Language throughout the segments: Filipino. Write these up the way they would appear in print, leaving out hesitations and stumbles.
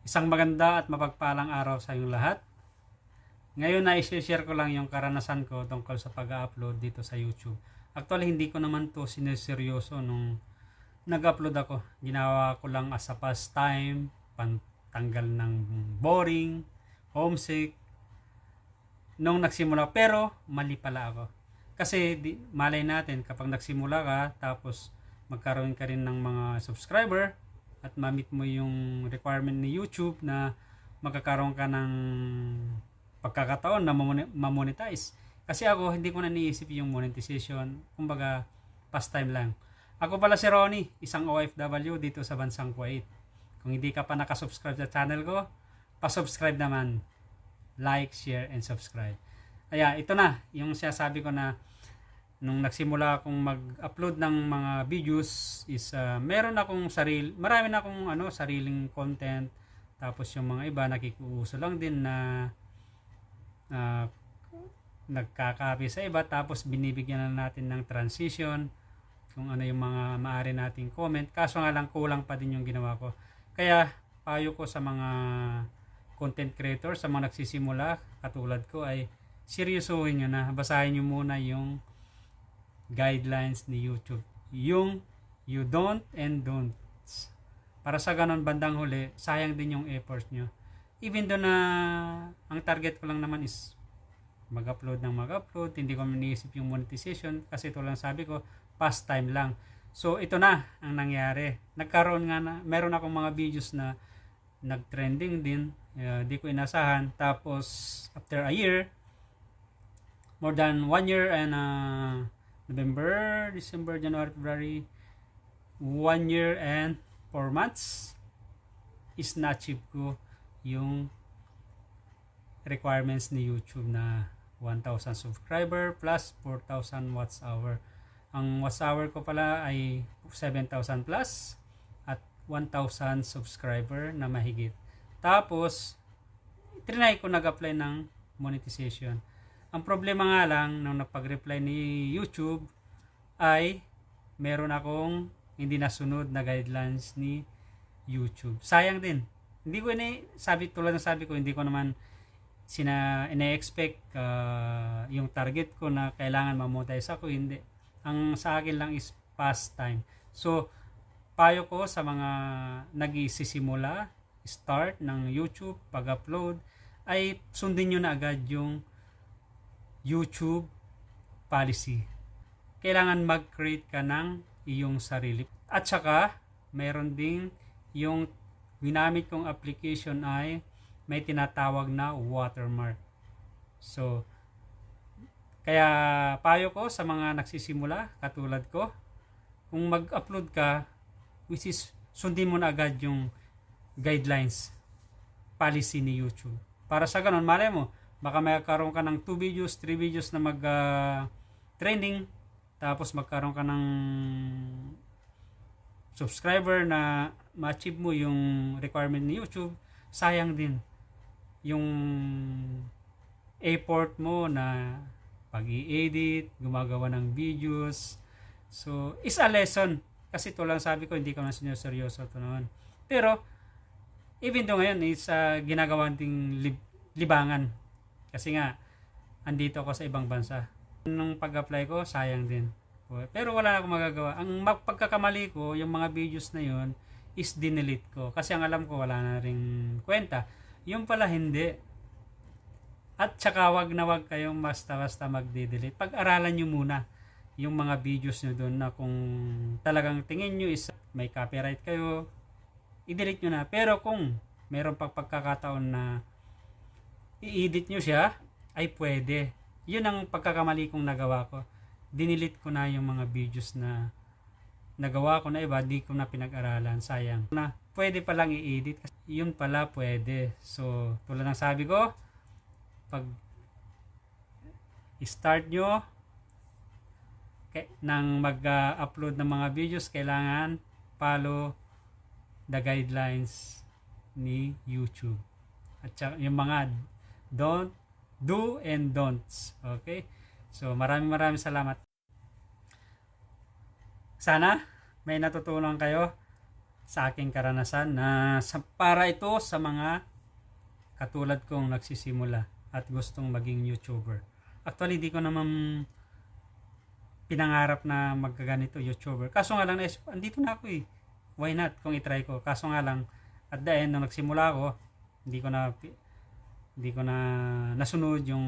Isang maganda at mapagpalang araw sa inyong lahat. Ngayon na i-share ko lang yung karanasan ko tungkol sa pag-upload dito sa YouTube. Actually, hindi ko naman to sineseryoso nung nag-upload ako. Ginawa ko lang as a pastime, pantanggal ng boring, homesick, nung nagsimula. Pero, mali pala ako. Kasi, malay natin, kapag nagsimula ka, tapos magkaroon ka rin ng mga subscriber, at ma-meet mo yung requirement ni YouTube na magkakaroon ka ng pagkakataon na ma-monetize. Kasi ako, hindi ko na niisip yung monetization. Kumbaga, pastime lang. Ako pala si Ronnie, isang OFW dito sa bansang Kuwait. Kung hindi ka pa nakasubscribe sa channel ko, pa-subscribe naman. Like, share, and subscribe. Kaya, ito na, yung sinasabi ko na nung nagsimula akong mag-upload ng mga videos is meron akong marami na akong sariling content, tapos yung mga iba nakikuuso lang din na nagkakapi sa iba, tapos binibigyan na natin ng transition kung ano yung mga maaari nating comment. Kaso nga lang kulang pa din yung ginawa ko. Kaya payo ko sa mga content creator, sa mga nagsisimula katulad ko, ay seryosohin nyo na, basahin nyo muna yung guidelines ni YouTube, yung you don't and don'ts, para sa ganon bandang huli sayang din yung effort nyo. Even though na ang target ko lang naman is mag-upload, hindi ko maniisip yung monetization kasi ito lang sabi ko, pastime lang. So ito na ang nangyari, nagkaroon nga na, meron akong mga videos na nag-trending din, di ko inasahan. Tapos after a year, more than 1 year and November, December, January, February, 1 year and 4 months is na-achieve ko yung requirements ni YouTube na 1,000 subscriber plus 4,000 watts hour. Ang watts hour ko pala ay 7,000 plus at 1,000 subscriber na mahigit. Tapos, trinay ko nag-apply ng monetization. Ang problema nga lang, nung napag-reply ni YouTube, ay meron akong hindi nasunod na guidelines ni YouTube. Sayang din. Hindi ko tulad ng sabi ko, hindi ko naman ina-expect yung target ko na kailangan ma-monetize ako. Hindi. Ang sa akin lang is pastime. So, payo ko sa mga nagsisimula, start ng YouTube, pag-upload, ay sundin nyo na agad yung YouTube policy. Kailangan mag-create ka ng iyong sarili. At saka, mayroon ding yung ginamit kong application ay may tinatawag na watermark. So, kaya payo ko sa mga nagsisimula, katulad ko, kung mag-upload ka, which is sundin mo na agad yung guidelines, policy ni YouTube. Para sa ganun, malay mo, baka magkaroon ka ng 2 videos, 3 videos na mag-trending, tapos magkaroon ka ng subscriber na ma-achieve mo yung requirement ni YouTube. Sayang din yung effort mo na pag-i-edit, gumagawa ng videos. So, is a lesson. Kasi ito lang sabi ko, hindi ko na sineryoso ito naman. Pero, even though ngayon is ginagawa ding libangan. Kasi nga, andito ako sa ibang bansa. Nung pag-apply ko, sayang din. Pero wala na akong magagawa. Ang pagkakamali ko, yung mga videos na yon is dinelete ko. Kasi ang alam ko, wala na ring kwenta. Yung pala hindi. At saka wag na wag kayong basta-basta magde-delete. Pag-aralan nyo muna yung mga videos nyo doon na kung talagang tingin nyo is may copyright kayo, i-delete nyo na. Pero kung meron pagkakataon na i-edit nyo siya, ay pwede. Yun ang pagkakamali kong nagawa ko. Dinilit ko na yung mga videos na nagawa ko na iba, di ko na pinag-aralan. Sayang. Na pwede palang i-edit. Yun pala pwede. So, tulad ng sabi ko, pag start nyo nang mag-upload ng mga videos, kailangan follow the guidelines ni YouTube. At yung mga do and don'ts. Okay? So, maraming salamat. Sana may natutunan kayo sa aking karanasan na para ito sa mga katulad kong nagsisimula at gustong maging YouTuber. Actually, di ko naman pinangarap na magkaganito YouTuber. Kaso nga lang, andito na ako eh. Why not kung itry ko? Kaso nga lang, at the end, nung nagsimula ako, hindi ko na nasunod yung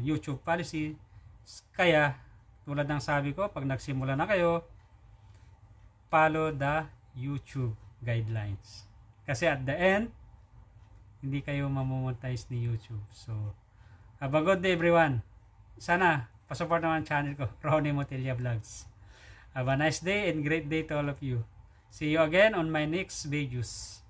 YouTube policy. Kaya, tulad ng sabi ko, pag nagsimula na kayo, follow the YouTube guidelines. Kasi at the end, hindi kayo mamomonetize ni YouTube. So, have a good day everyone. Sana, pasupport naman channel ko, Ronnie Motilla Vlogs. Have a nice day and great day to all of you. See you again on my next videos.